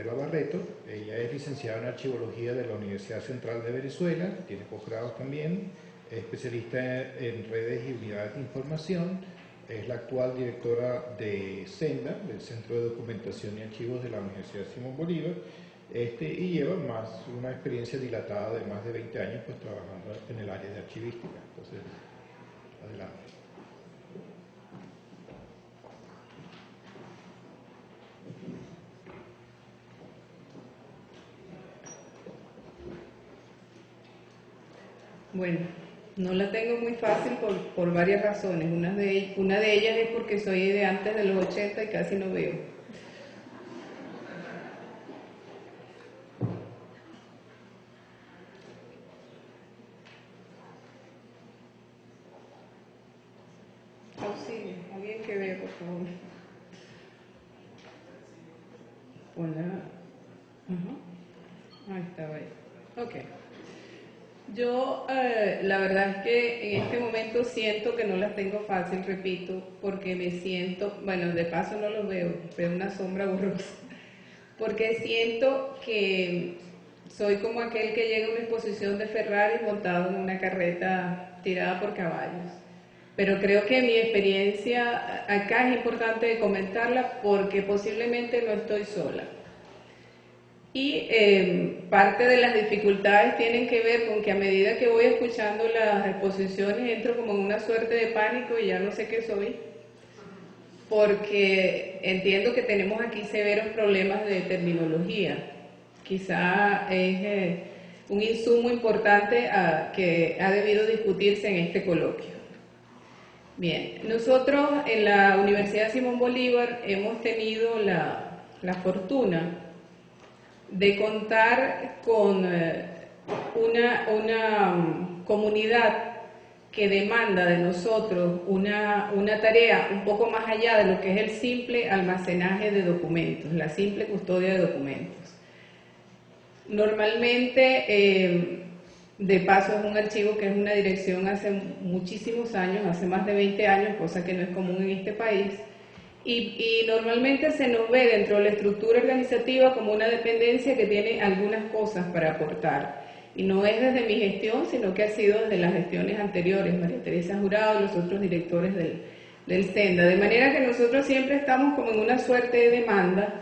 Morela Barreto. Ella es licenciada en Archivología de la Universidad Central de Venezuela, tiene posgrados también, es especialista en redes y unidades de información, es la actual directora de Senda, del Centro de Documentación y Archivos de la Universidad Simón Bolívar, y lleva una experiencia dilatada de más de 20 años pues, trabajando en el área de archivística. Entonces, adelante. Bueno, no la tengo muy fácil por varias razones. Una de ellas es porque soy de antes de los 80 y casi no veo. Auxilio, alguien que vea, por favor. Hola. Ahí estaba ahí. Ok. Yo, la verdad es que en este momento siento que no las tengo fácil, repito, porque me siento, bueno, de paso no los veo una sombra borrosa, porque siento que soy como aquel que llega a una exposición de Ferrari montado en una carreta tirada por caballos. Pero creo que mi experiencia acá es importante comentarla porque posiblemente no estoy sola. Y parte de las dificultades tienen que ver con que a medida que voy escuchando las exposiciones entro como en una suerte de pánico y ya no sé qué soy, porque entiendo que tenemos aquí severos problemas de terminología. Quizá es un insumo importante que ha debido discutirse en este coloquio. Bien, nosotros en la Universidad Simón Bolívar hemos tenido la fortuna de contar con una comunidad que demanda de nosotros una tarea un poco más allá de lo que es el simple almacenaje de documentos, la simple custodia de documentos. Normalmente, de paso, es un archivo que es una dirección hace muchísimos años, hace más de 20 años, cosa que no es común en este país. Y normalmente se nos ve dentro de la estructura organizativa como una dependencia que tiene algunas cosas para aportar. Y no es desde mi gestión, sino que ha sido desde las gestiones anteriores, María Teresa Jurado y los otros directores del Senda. De manera que nosotros siempre estamos como en una suerte de demanda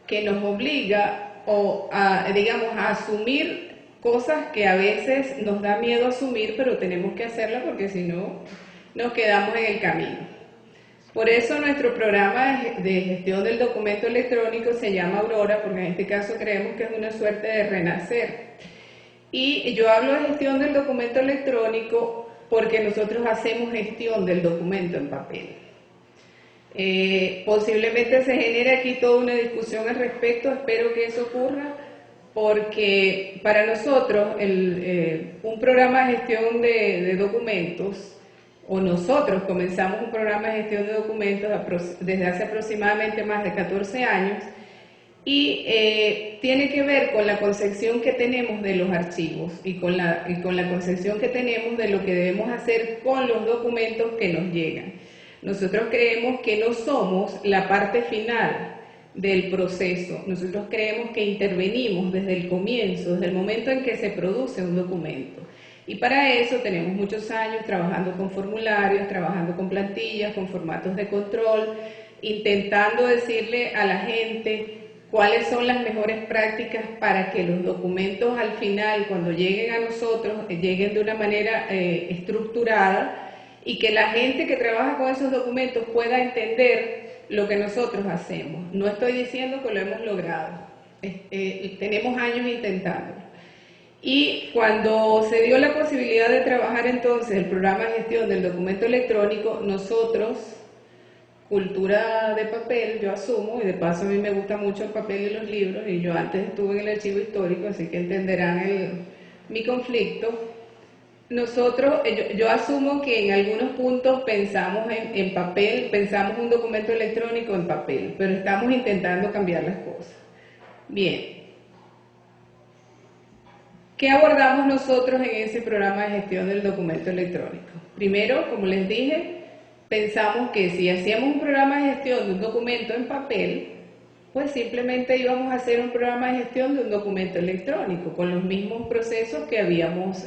que nos obliga digamos, a asumir cosas que a veces nos da miedo asumir, pero tenemos que hacerlas porque si no, nos quedamos en el camino. Por eso nuestro programa de gestión del documento electrónico se llama Aurora, porque en este caso creemos que es una suerte de renacer. Y yo hablo de gestión del documento electrónico porque nosotros hacemos gestión del documento en papel. Posiblemente se genere aquí toda una discusión al respecto, espero que eso ocurra, porque para nosotros un programa de gestión de documentos, o nosotros comenzamos un programa de gestión de documentos desde hace aproximadamente más de 14 años y tiene que ver con la concepción que tenemos de los archivos y con la concepción que tenemos de lo que debemos hacer con los documentos que nos llegan. Nosotros creemos que no somos la parte final del proceso, nosotros creemos que intervenimos desde el comienzo, desde el momento en que se produce un documento. Y para eso tenemos muchos años trabajando con formularios, trabajando con plantillas, con formatos de control, intentando decirle a la gente cuáles son las mejores prácticas para que los documentos al final, cuando lleguen a nosotros, lleguen de una manera estructurada y que la gente que trabaja con esos documentos pueda entender lo que nosotros hacemos. No estoy diciendo que lo hemos logrado, tenemos años intentándolo. Y cuando se dio la posibilidad de trabajar entonces el programa de gestión del documento electrónico, nosotros, cultura de papel, yo asumo, y de paso a mí me gusta mucho el papel y los libros, y yo antes estuve en el archivo histórico, así que entenderán mi conflicto. Nosotros, yo asumo que en algunos puntos pensamos en papel, pensamos un documento electrónico en papel, pero estamos intentando cambiar las cosas. Bien. ¿Qué abordamos nosotros en ese programa de gestión del documento electrónico? Primero, como les dije, pensamos que si hacíamos un programa de gestión de un documento en papel, pues simplemente íbamos a hacer un programa de gestión de un documento electrónico con los mismos procesos que habíamos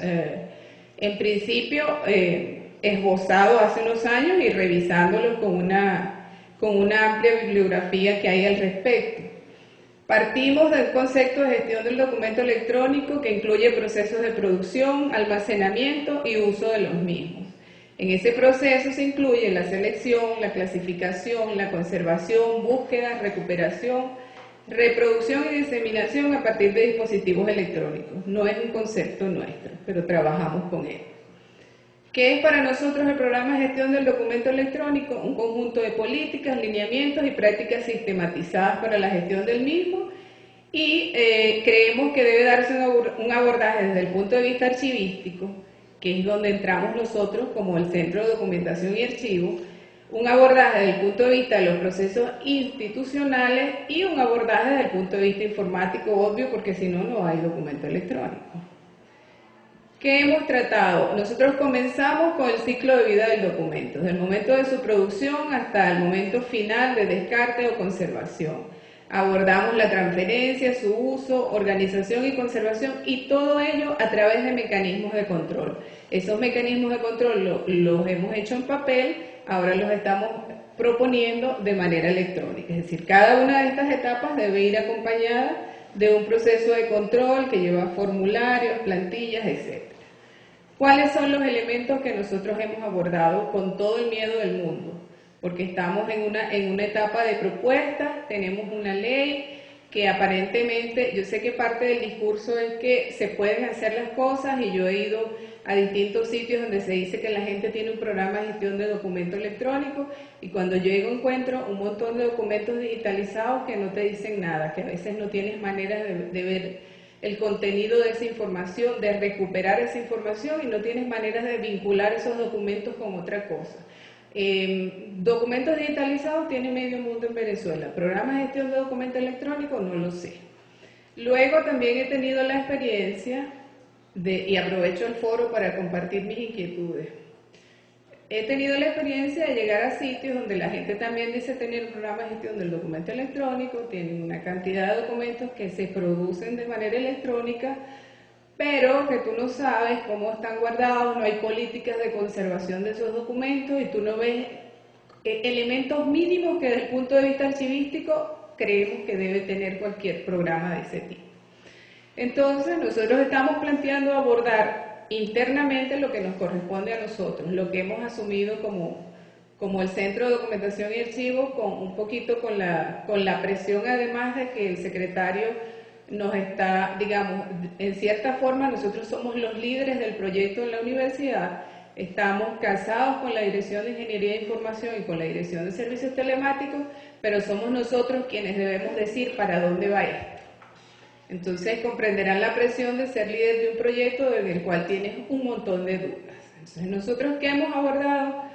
en principio esbozado hace unos años y revisándolos con una amplia bibliografía que hay al respecto. Partimos del concepto de gestión del documento electrónico que incluye procesos de producción, almacenamiento y uso de los mismos. En ese proceso se incluye la selección, la clasificación, la conservación, búsqueda, recuperación, reproducción y diseminación a partir de dispositivos electrónicos. No es un concepto nuestro, pero trabajamos con él. ¿Qué es para nosotros el programa de gestión del documento electrónico? Un conjunto de políticas, lineamientos y prácticas sistematizadas para la gestión del mismo, y creemos que debe darse un abordaje desde el punto de vista archivístico, que es donde entramos nosotros como el Centro de Documentación y Archivo, un abordaje desde el punto de vista de los procesos institucionales y un abordaje desde el punto de vista informático, obvio, porque si no, no hay documento electrónico. ¿Qué hemos tratado? Nosotros comenzamos con el ciclo de vida del documento, desde el momento de su producción hasta el momento final de descarte o conservación. Abordamos la transferencia, su uso, organización y conservación, y todo ello a través de mecanismos de control. Esos mecanismos de control los hemos hecho en papel, ahora los estamos proponiendo de manera electrónica. Es decir, cada una de estas etapas debe ir acompañada de un proceso de control que lleva formularios, plantillas, etc. ¿Cuáles son los elementos que nosotros hemos abordado con todo el miedo del mundo? Porque estamos en una etapa de propuesta, tenemos una ley que aparentemente, yo sé que parte del discurso es que se pueden hacer las cosas, y yo he ido a distintos sitios donde se dice que la gente tiene un programa de gestión de documento electrónico, y cuando yo llego encuentro un montón de documentos digitalizados que no te dicen nada, que a veces no tienes manera de ver el contenido de esa información, de recuperar esa información, y no tienes maneras de vincular esos documentos con otra cosa. Documentos digitalizados tiene medio mundo en Venezuela. Programas de gestión de documento electrónico no lo sé. Luego también he tenido la experiencia y aprovecho el foro para compartir mis inquietudes. He tenido la experiencia de llegar a sitios donde la gente también dice tener un programa de gestión del documento electrónico, tienen una cantidad de documentos que se producen de manera electrónica, pero que tú no sabes cómo están guardados, no hay políticas de conservación de esos documentos, y tú no ves elementos mínimos que desde el punto de vista archivístico creemos que debe tener cualquier programa de ese tipo. Entonces nosotros estamos planteando abordar internamente lo que nos corresponde a nosotros, lo que hemos asumido como el Centro de Documentación y Archivo, un poquito con la presión, además de que el secretario nos está, digamos, en cierta forma nosotros somos los líderes del proyecto en la universidad, estamos casados con la Dirección de Ingeniería de Información y con la Dirección de Servicios Telemáticos, pero somos nosotros quienes debemos decir para dónde va esto. Entonces comprenderán la presión de ser líder de un proyecto en el cual tienes un montón de dudas. Entonces nosotros, ¿qué hemos abordado?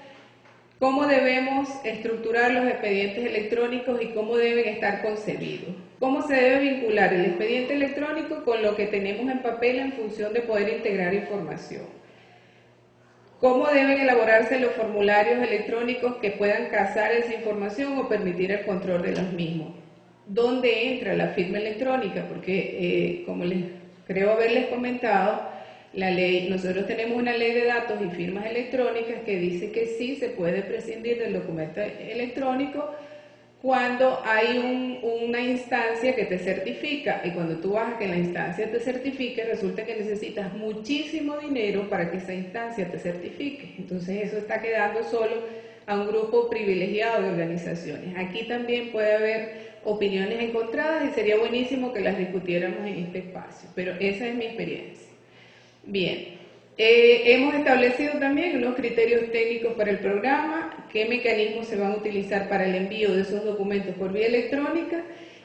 ¿Cómo debemos estructurar los expedientes electrónicos y cómo deben estar concebidos? ¿Cómo se debe vincular el expediente electrónico con lo que tenemos en papel en función de poder integrar información? ¿Cómo deben elaborarse los formularios electrónicos que puedan cazar esa información o permitir el control de los mismos? ¿Dónde entra la firma electrónica? Porque, como creo haberles comentado, la ley, nosotros tenemos una ley de datos y firmas electrónicas que dice que sí se puede prescindir del documento electrónico cuando hay una instancia que te certifica, y cuando tú vas a que la instancia te certifique, resulta que necesitas muchísimo dinero para que esa instancia te certifique. Entonces eso está quedando solo a un grupo privilegiado de organizaciones. Aquí también puede haber opiniones encontradas y sería buenísimo que las discutiéramos en este espacio, pero esa es mi experiencia. Bien. Hemos establecido también unos criterios técnicos para el programa, qué mecanismos se van a utilizar para el envío de esos documentos por vía electrónica,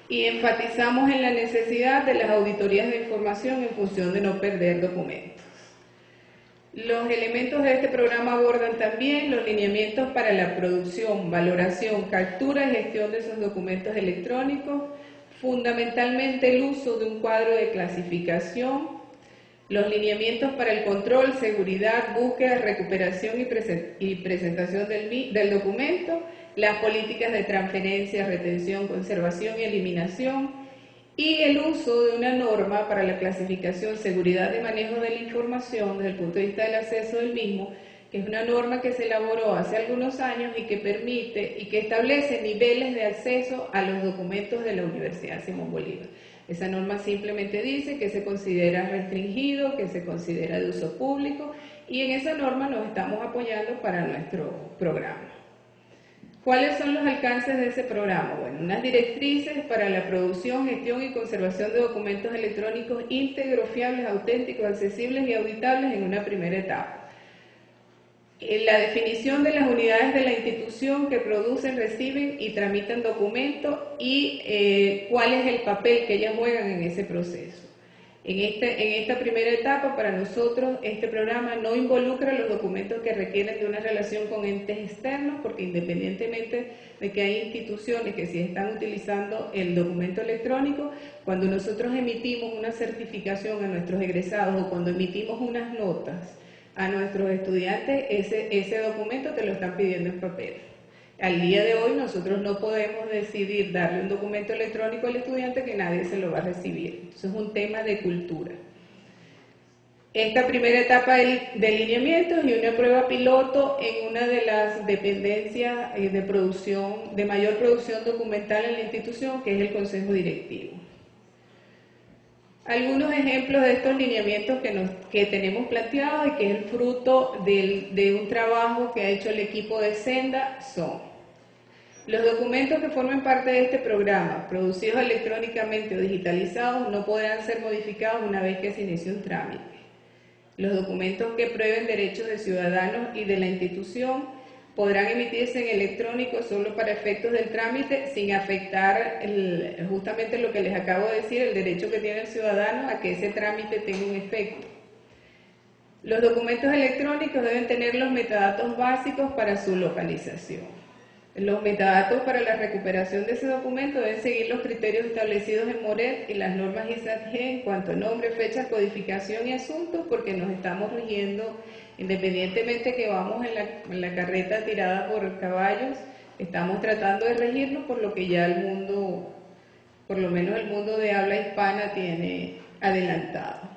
y enfatizamos en la necesidad de las auditorías de información en función de no perder documentos. Los elementos de este programa abordan también los lineamientos para la producción, valoración, captura y gestión de esos documentos electrónicos, fundamentalmente el uso de un cuadro de clasificación, los lineamientos para el control, seguridad, búsqueda, recuperación y presentación del documento, las políticas de transferencia, retención, conservación y eliminación, y el uso de una norma para la clasificación, seguridad y manejo de la información desde el punto de vista del acceso del mismo, que es una norma que se elaboró hace algunos años y que permite y que establece niveles de acceso a los documentos de la Universidad Simón Bolívar. Esa norma simplemente dice que se considera restringido, que se considera de uso público, y en esa norma nos estamos apoyando para nuestro programa. ¿Cuáles son los alcances de ese programa? Bueno, unas directrices para la producción, gestión y conservación de documentos electrónicos íntegros, fiables, auténticos, accesibles y auditables en una primera etapa. La definición de las unidades de la institución que producen, reciben y tramitan documentos y cuál es el papel que ellas juegan en ese proceso. En esta primera etapa, para nosotros, este programa no involucra los documentos que requieren de una relación con entes externos, porque independientemente de que hay instituciones que sí están utilizando el documento electrónico, cuando nosotros emitimos una certificación a nuestros egresados o cuando emitimos unas notas a nuestros estudiantes, ese documento te lo están pidiendo en papel. Al día de hoy nosotros no podemos decidir darle un documento electrónico al estudiante que nadie se lo va a recibir. Eso es un tema de cultura. Esta primera etapa de lineamientos y una prueba piloto en una de las dependencias de mayor producción documental en la institución, que es el Consejo Directivo. Algunos ejemplos de estos lineamientos que tenemos planteados y que es el fruto de un trabajo que ha hecho el equipo de Senda son: los documentos que formen parte de este programa, producidos electrónicamente o digitalizados, no podrán ser modificados una vez que se inicie un trámite. Los documentos que prueben derechos de ciudadanos y de la institución podrán emitirse en electrónico solo para efectos del trámite, sin afectar justamente lo que les acabo de decir, el derecho que tiene el ciudadano a que ese trámite tenga un efecto. Los documentos electrónicos deben tener los metadatos básicos para su localización. Los metadatos para la recuperación de ese documento deben seguir los criterios establecidos en MORET y las normas ISAT-G en cuanto a nombre, fecha, codificación y asuntos, porque nos estamos rigiendo, independientemente que vamos en la carreta tirada por caballos, estamos tratando de regirnos por lo que ya el mundo, por lo menos el mundo de habla hispana, tiene adelantado.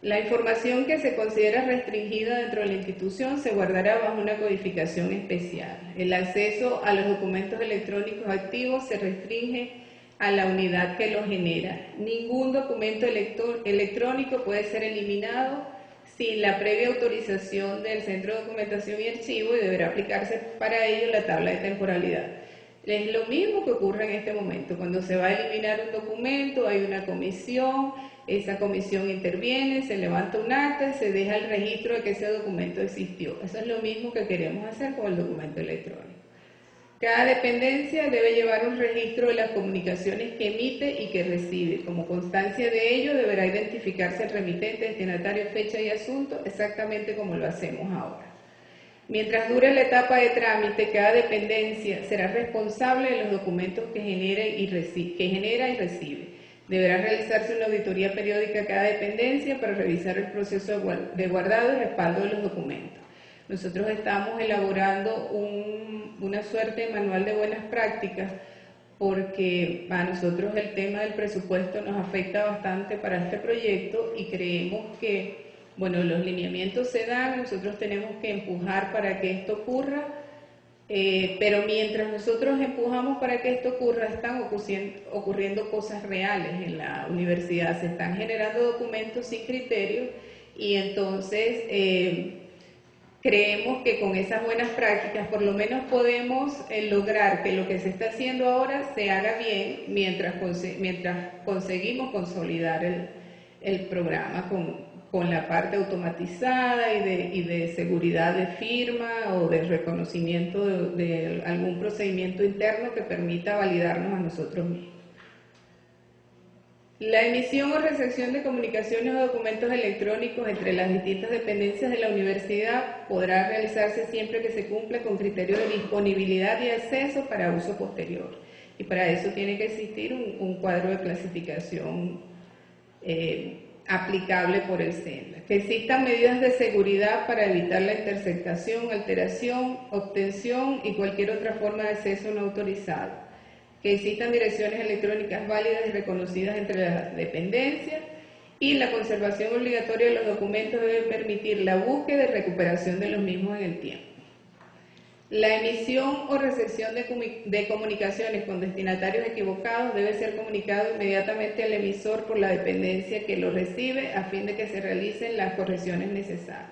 La información que se considera restringida dentro de la institución se guardará bajo una codificación especial. El acceso a los documentos electrónicos activos se restringe a la unidad que los genera. Ningún documento electrónico puede ser eliminado sin la previa autorización del Centro de Documentación y Archivo, y deberá aplicarse para ello la tabla de temporalidad. Es lo mismo que ocurre en este momento. Cuando se va a eliminar un documento, hay una comisión, esa comisión interviene, se levanta un acta y se deja el registro de que ese documento existió. Eso es lo mismo que queremos hacer con el documento electrónico. Cada dependencia debe llevar un registro de las comunicaciones que emite y que recibe. Como constancia de ello, deberá identificarse el remitente, destinatario, fecha y asunto, exactamente como lo hacemos ahora. Mientras dure la etapa de trámite, cada dependencia será responsable de los documentos que genera y recibe. Deberá realizarse una auditoría periódica a cada dependencia para revisar el proceso de guardado y respaldo de los documentos. Nosotros estamos elaborando una suerte de manual de buenas prácticas, porque a nosotros el tema del presupuesto nos afecta bastante para este proyecto y creemos que, bueno, los lineamientos se dan, nosotros tenemos que empujar para que esto ocurra, pero mientras nosotros empujamos para que esto ocurra, están ocurriendo cosas reales en la universidad, se están generando documentos sin criterio y entonces creemos que con esas buenas prácticas por lo menos podemos lograr que lo que se está haciendo ahora se haga bien mientras conseguimos consolidar el programa con la parte automatizada y de seguridad de firma o de reconocimiento de algún procedimiento interno que permita validarnos a nosotros mismos. La emisión o recepción de comunicaciones o documentos electrónicos entre las distintas dependencias de la universidad podrá realizarse siempre que se cumpla con criterios de disponibilidad y acceso para uso posterior. Y para eso tiene que existir un cuadro de clasificación aplicable por el SENDA, que existan medidas de seguridad para evitar la interceptación, alteración, obtención y cualquier otra forma de acceso no autorizado, que existan direcciones electrónicas válidas y reconocidas entre las dependencias, y la conservación obligatoria de los documentos debe permitir la búsqueda y recuperación de los mismos en el tiempo. La emisión o recepción de comunicaciones con destinatarios equivocados debe ser comunicado inmediatamente al emisor por la dependencia que lo recibe a fin de que se realicen las correcciones necesarias.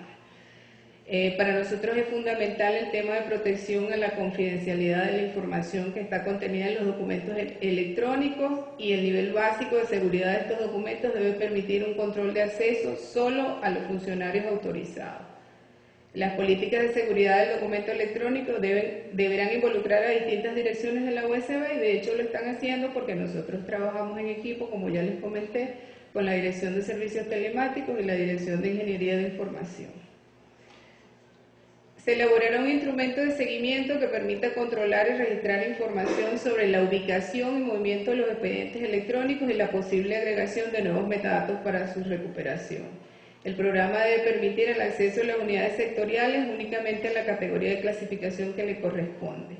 Para nosotros es fundamental el tema de protección a la confidencialidad de la información que está contenida en los documentos electrónicos, y el nivel básico de seguridad de estos documentos debe permitir un control de acceso solo a los funcionarios autorizados. Las políticas de seguridad del documento electrónico deberán involucrar a distintas direcciones de la USB, y de hecho lo están haciendo porque nosotros trabajamos en equipo, como ya les comenté, con la Dirección de Servicios Telemáticos y la Dirección de Ingeniería de Información. Se elaborará un instrumento de seguimiento que permita controlar y registrar información sobre la ubicación y movimiento de los expedientes electrónicos y la posible agregación de nuevos metadatos para su recuperación. El programa debe permitir el acceso a las unidades sectoriales únicamente a la categoría de clasificación que le corresponde.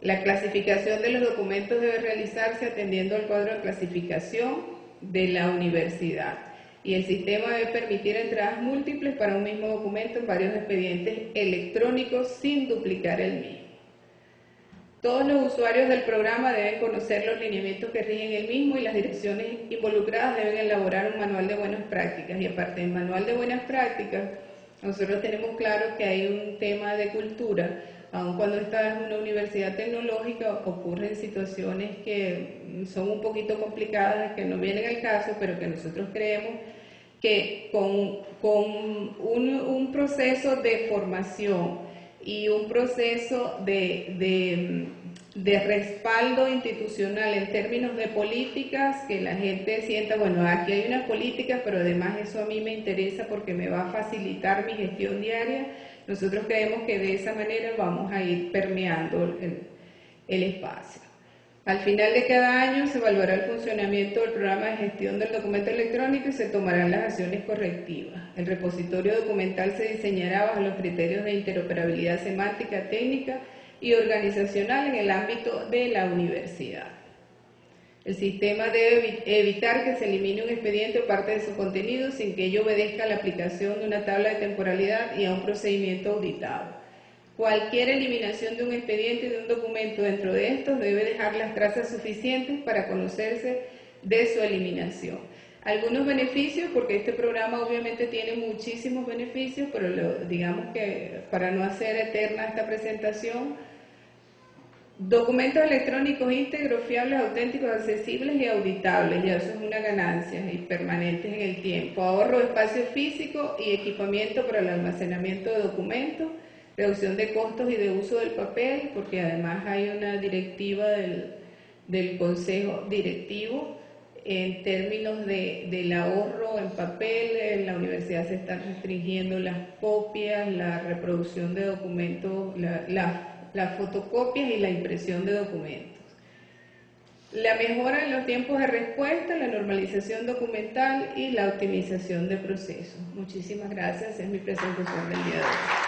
La clasificación de los documentos debe realizarse atendiendo al cuadro de clasificación de la universidad, y el sistema debe permitir entradas múltiples para un mismo documento en varios expedientes electrónicos sin duplicar el mismo. Todos los usuarios del programa deben conocer los lineamientos que rigen el mismo, y las direcciones involucradas deben elaborar un manual de buenas prácticas. Y aparte del manual de buenas prácticas, nosotros tenemos claro que hay un tema de cultura. Aun cuando esta es una universidad tecnológica, ocurren situaciones que son un poquito complicadas, que no vienen al caso, pero que nosotros creemos que con un proceso de formación y un proceso de respaldo institucional en términos de políticas, que la gente sienta, bueno, aquí hay unas políticas, pero además eso a mí me interesa porque me va a facilitar mi gestión diaria. Nosotros creemos que de esa manera vamos a ir permeando el espacio. Al final de cada año se evaluará el funcionamiento del programa de gestión del documento electrónico y se tomarán las acciones correctivas. El repositorio documental se diseñará bajo los criterios de interoperabilidad semántica, técnica y organizacional en el ámbito de la universidad. El sistema debe evitar que se elimine un expediente o parte de su contenido sin que ello obedezca a la aplicación de una tabla de temporalidad y a un procedimiento auditado. Cualquier eliminación de un expediente y de un documento dentro de estos debe dejar las trazas suficientes para conocerse de su eliminación. Algunos beneficios, porque este programa obviamente tiene muchísimos beneficios, pero digamos que para no hacer eterna esta presentación: documentos electrónicos íntegros, fiables, auténticos, accesibles y auditables, ya eso es una ganancia, y permanentes en el tiempo. Ahorro de espacio físico y equipamiento para el almacenamiento de documentos. Reducción de costos y de uso del papel, porque además hay una directiva del Consejo Directivo en términos del ahorro en papel. En la universidad se están restringiendo las copias, la reproducción de documentos, las fotocopias y la impresión de documentos. La mejora en los tiempos de respuesta, la normalización documental y la optimización de procesos. Muchísimas gracias, es mi presentación del día de hoy.